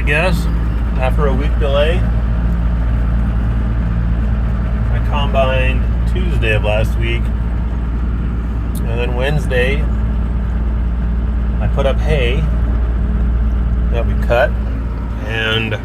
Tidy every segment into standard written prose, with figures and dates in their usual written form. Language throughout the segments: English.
guess, after a week delay. I combined Tuesday of last week, and then Wednesday I put up hay that we cut, and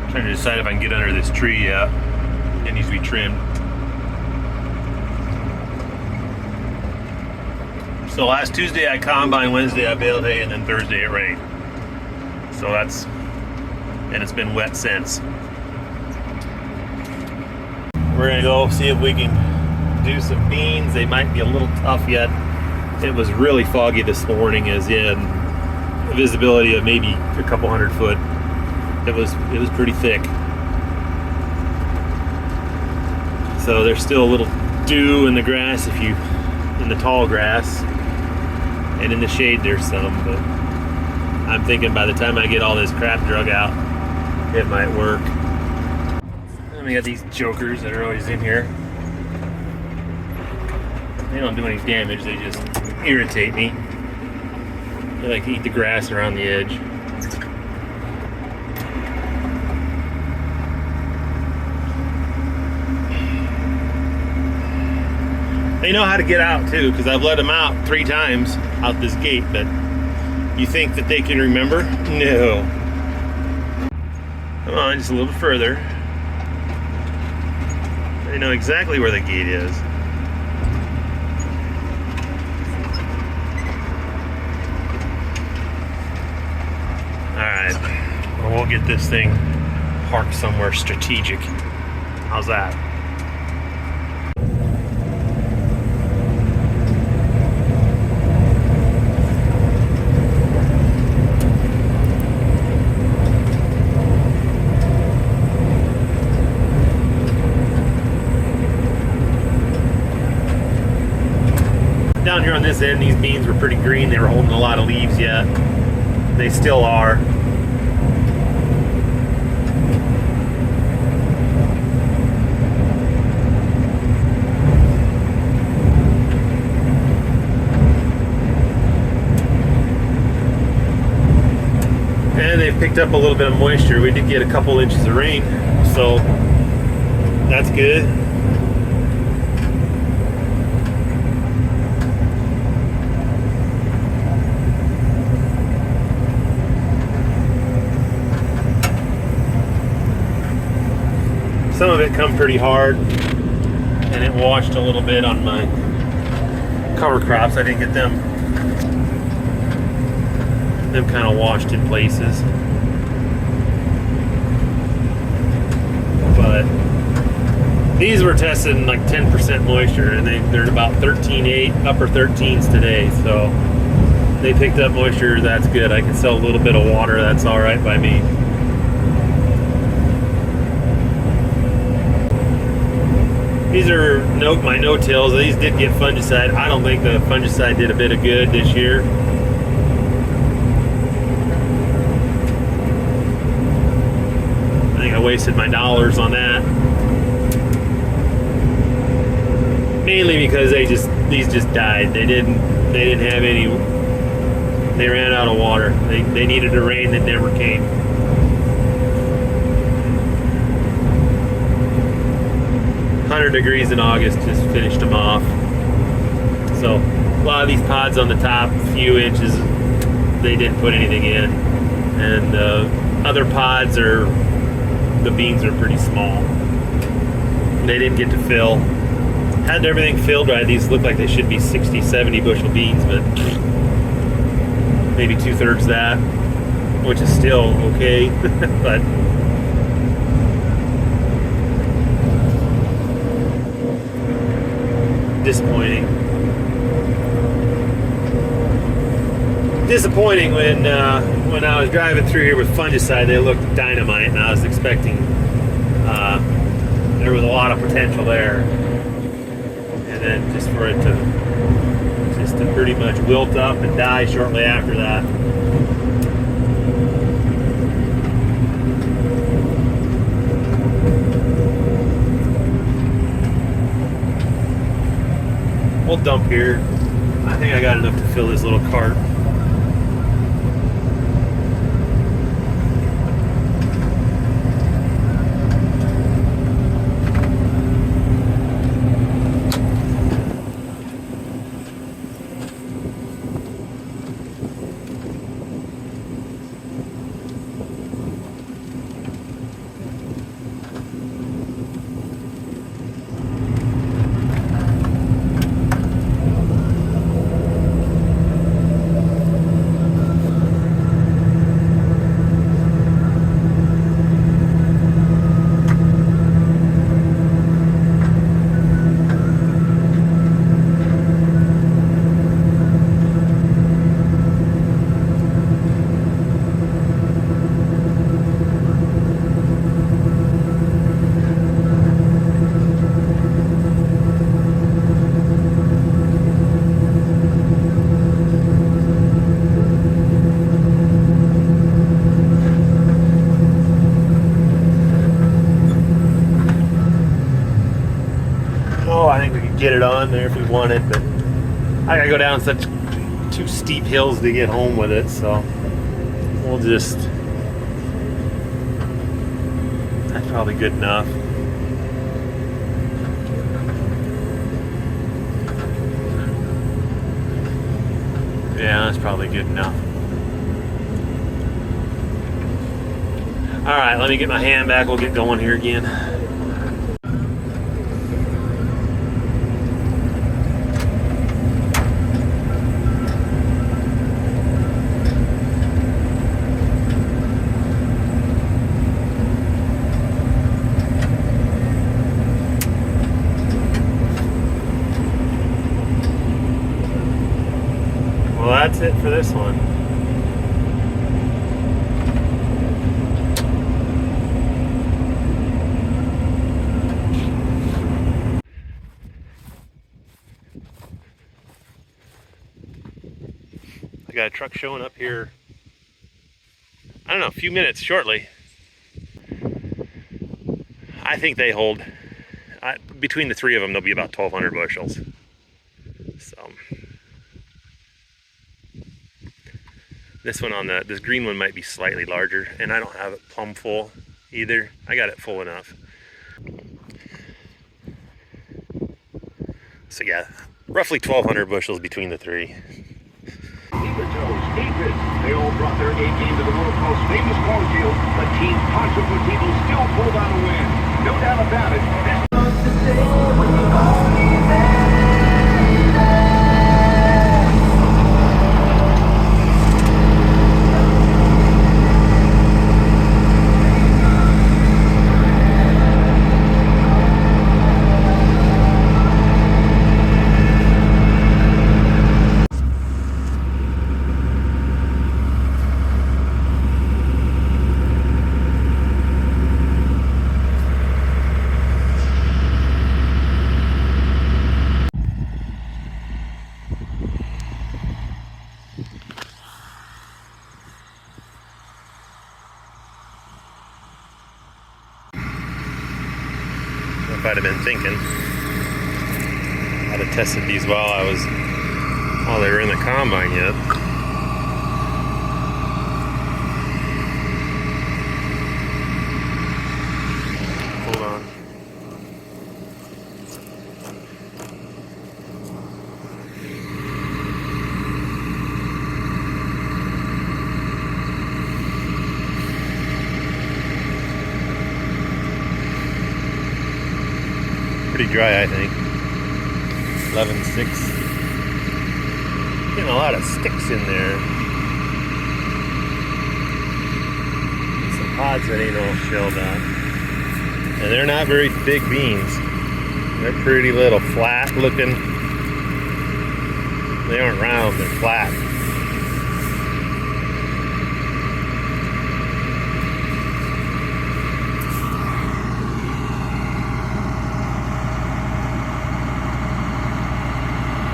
trying to decide if I can get under this tree yet. It needs to be trimmed. So last Tuesday I combined, Wednesday I baled hay, and then Thursday it rained. So and it's been wet since. We're gonna go see if we can do some beans. They might be a little tough yet. It was really foggy this morning, as in visibility of maybe a couple 100 foot. It was pretty thick. So there's still a little dew in the grass, in the tall grass, and in the shade there's some, but I'm thinking by the time I get all this crap drug out, it might work. And we got these jokers that are always in here. They don't do any damage, they just irritate me. They like to eat the grass around the edge. They know how to get out too, because I've let them out 3 times out this gate, but you think that they can remember? No. Come on, just a little bit further. They know exactly where the gate is. Alright, well, we'll get this thing parked somewhere strategic. How's that? Down here on this end, these beans were pretty green. They were holding a lot of leaves yet. They still are. And they've picked up a little bit of moisture. We did get a couple inches of rain, so that's good. Some of it come pretty hard, and it washed a little bit on my cover crops. I didn't get them kind of washed in places. But these were testing like 10% moisture, and they're about 13.8, upper 13s today. So they picked up moisture. That's good. I can sell a little bit of water. That's all right by me. These are my no-tills. These did get fungicide. I don't think the fungicide did a bit of good this year. I think I wasted my dollars on that. Mainly because these just died. They didn't have any. They ran out of water. They needed a rain that never came. Degrees in August just finished them off. So a lot of these pods on the top, a few inches, they didn't put anything in, and other pods the beans are pretty small. They didn't get to fill. Had everything filled right, these look like they should be 60, 70 bushel beans, but maybe 2/3 that, which is still okay, but disappointing. Disappointing when I was driving through here with fungicide, they looked dynamite, and I was expecting there was a lot of potential there, and then just for it to pretty much wilt up and die shortly after that. We'll dump here. I think I got enough to fill this little cart. Oh, I think we could get it on there if we wanted, but I gotta go down such two steep hills to get home with it, so we'll just, that's probably good enough. Yeah, that's probably good enough. All right, let me get my hand back. We'll get going here again. Well, that's it for this one. I got a truck showing up here, I don't know, a few minutes shortly. I think they hold, between the three of them, there'll be about 1,200 bushels. So, this one on this green one might be slightly larger, and I don't have it plumb full either. I got it full enough. So yeah, roughly 1,200 bushels between the three. They all brought their A game to the world's most famous cornfield, but Team Poncho Contigo still pulled out a win. No doubt about it. If I'd have been thinking, I'd have tested these while they were in the combine yet. Hold on. Pretty dry, I think. 11.6. Getting a lot of sticks in there. Some pods that ain't all shelled out. And they're not very big beans. They're pretty little, flat looking. They aren't round, they're flat.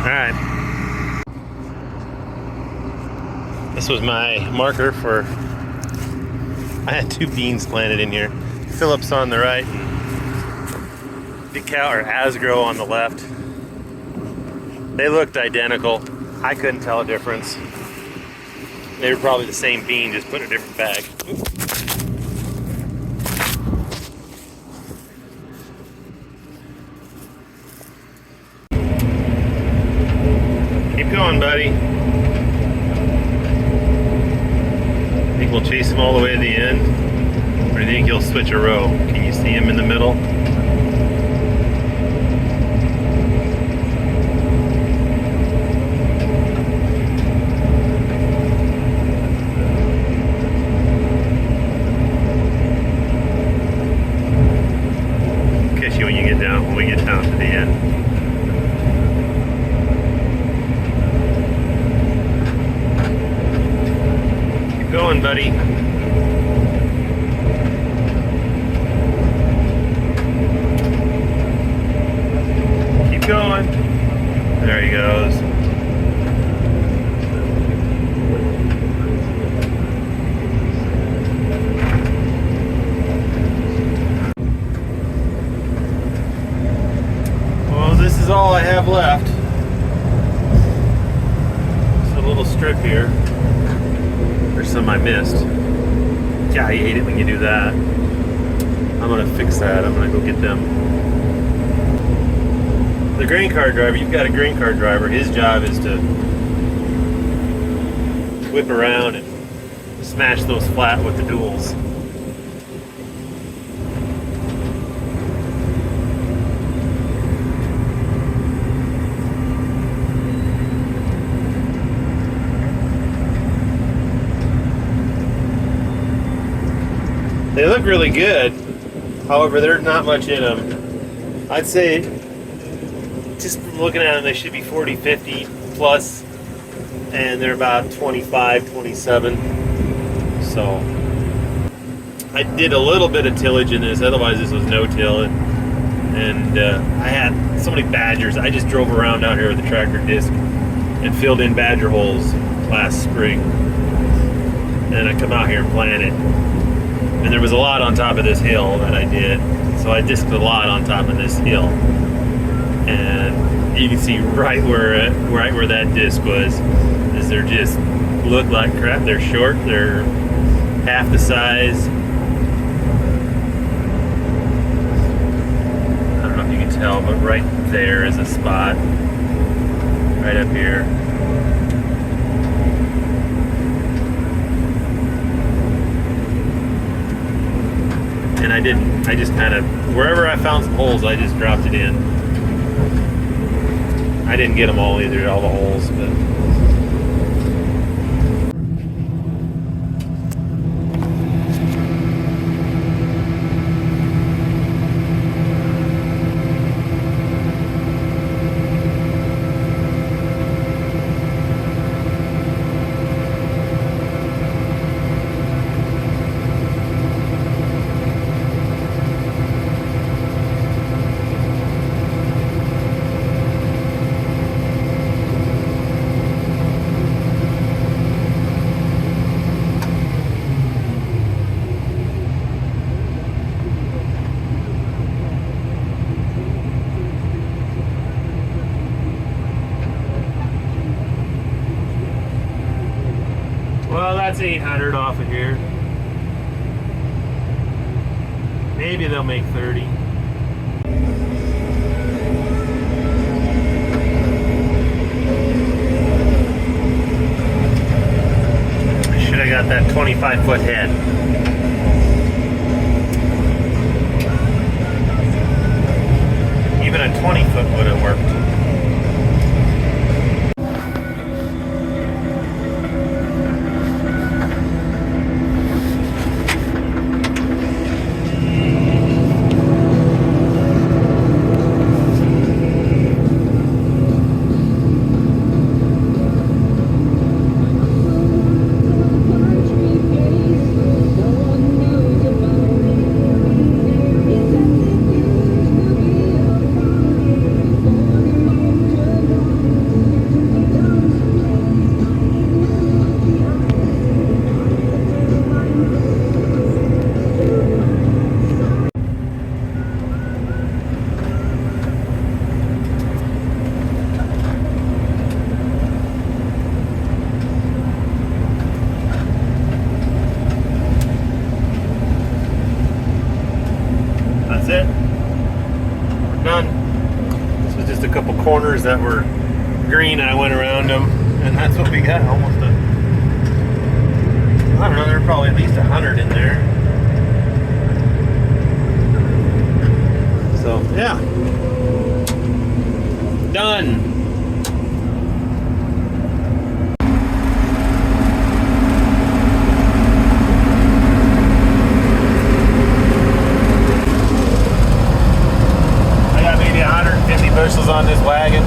Alright. This was my marker for, I had two beans planted in here. Phillips on the right and Decal or Asgrow on the left. They looked identical. I couldn't tell a difference. They were probably the same bean, just put in a different bag. Keep going, buddy. Think we'll chase him all the way to the end? Or do you think he'll switch a row? Can you see him in the middle? Catch you when you get down, when we get down to the end. Keep going, buddy. Going. There he goes. Well, this is all I have left. Just a little strip here. There's some I missed. Yeah, I hate it when you do that. I'm gonna fix that. I'm gonna go get them. The grain cart driver, you've got a grain cart driver, his job is to whip around and smash those flat with the duals. They look really good, however there's not much in them. I'd say, just looking at them, they should be 40, 50 plus, and they're about 25, 27. So I did a little bit of tillage in this, otherwise this was no-till, and I had so many badgers. I just drove around down here with the tractor disc and filled in badger holes last spring, and I come out here and planted, and there was a lot on top of this hill that I did, so I disked a lot on top of this hill. And you can see right where that disc was, is they're just look like crap. They're short. They're half the size. I don't know if you can tell, but right there is a spot. Right up here. And I just kind of, wherever I found some holes, I just dropped it in. I didn't get them all either, all the holes, but well, that's 800 off of here. Maybe they'll make 30. Should have got that 25-foot head. Even a 20-foot would have worked. None. This was just a couple corners that were green. I went around them, and that's what we got. Almost a, I don't know, there were probably at least 100 in there. So, yeah. Done. I got maybe 150 bushels on this wagon.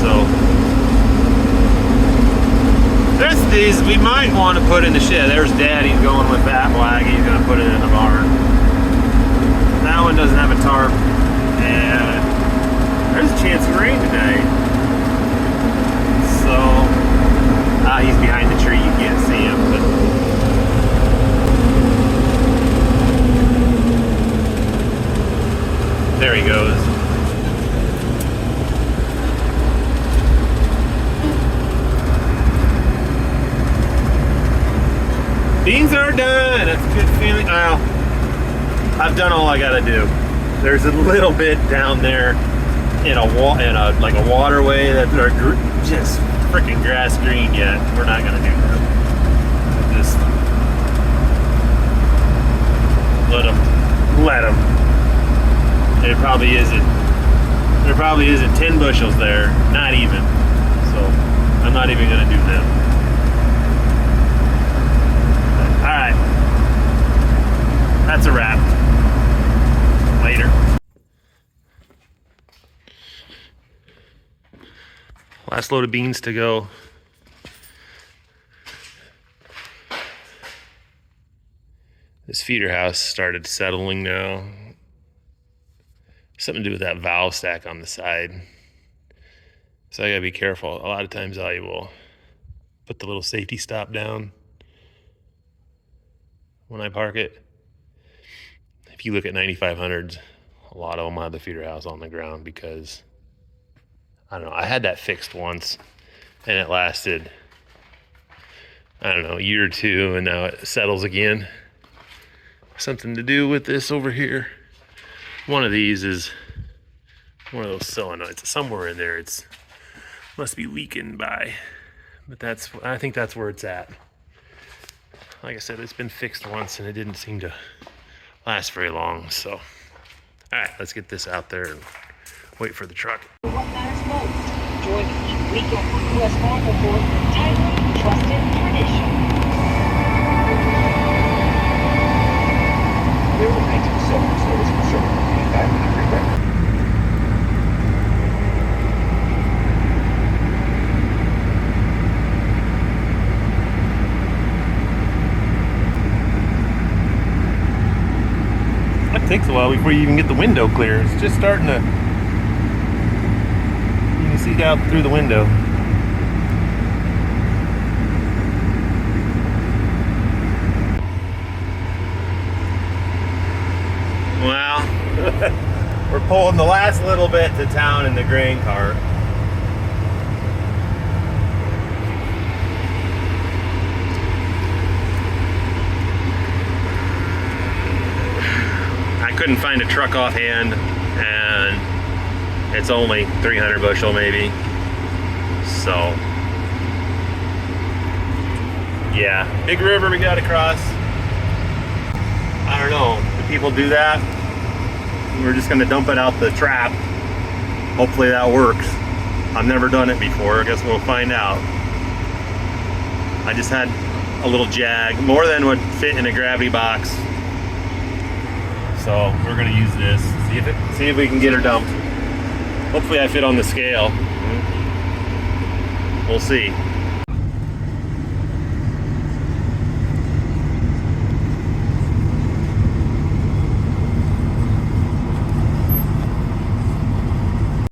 So, there's these we might want to put in the shed. There's Daddy's going with that wagon. He's going to put it in the barn. That one doesn't have a tarp. And there's a chance of rain today. So, he's behind the tree. You can't see him. But there he goes. Beans are done. That's a good feeling. Well, I've done all I gotta do. There's a little bit down there in a like a waterway that are just freaking grass green yet. We're not gonna do that. Just let them. There probably isn't 10 bushels there, not even. So I'm not even gonna do them. All right, that's a wrap. Later. Last load of beans to go. This feeder house started settling now. Something to do with that valve stack on the side. So I gotta be careful. A lot of times I will put the little safety stop down when I park it. If you look at 9500s, a lot of them have the feeder house on the ground because, I don't know, I had that fixed once and it lasted, I don't know, a year or two, and now it settles again. Something to do with this over here. One of these is one of those solenoids. Somewhere in there it's must be leaking by, but I think that's where it's at. Like I said, it's been fixed once and it didn't seem to last very long. So, all right, let's get this out there and wait for the truck. What matters most? Join each weekend with U.S. Farm Report, timely, trusted, tradition. There were 1970s service conservative feedback and regret. It takes a while before you even get the window clear. It's just starting to, you can see out through the window. Well, we're pulling the last little bit to town in the grain cart. I couldn't find a truck offhand, and it's only 300 bushel maybe. So, yeah, big river we got to cross. I don't know, do people do that? We're just gonna dump it out the trap. Hopefully that works. I've never done it before. I guess we'll find out. I just had a little jag, more than would fit in a gravity box. So we're gonna use this. See if we can get her dumped. Hopefully I fit on the scale. We'll see.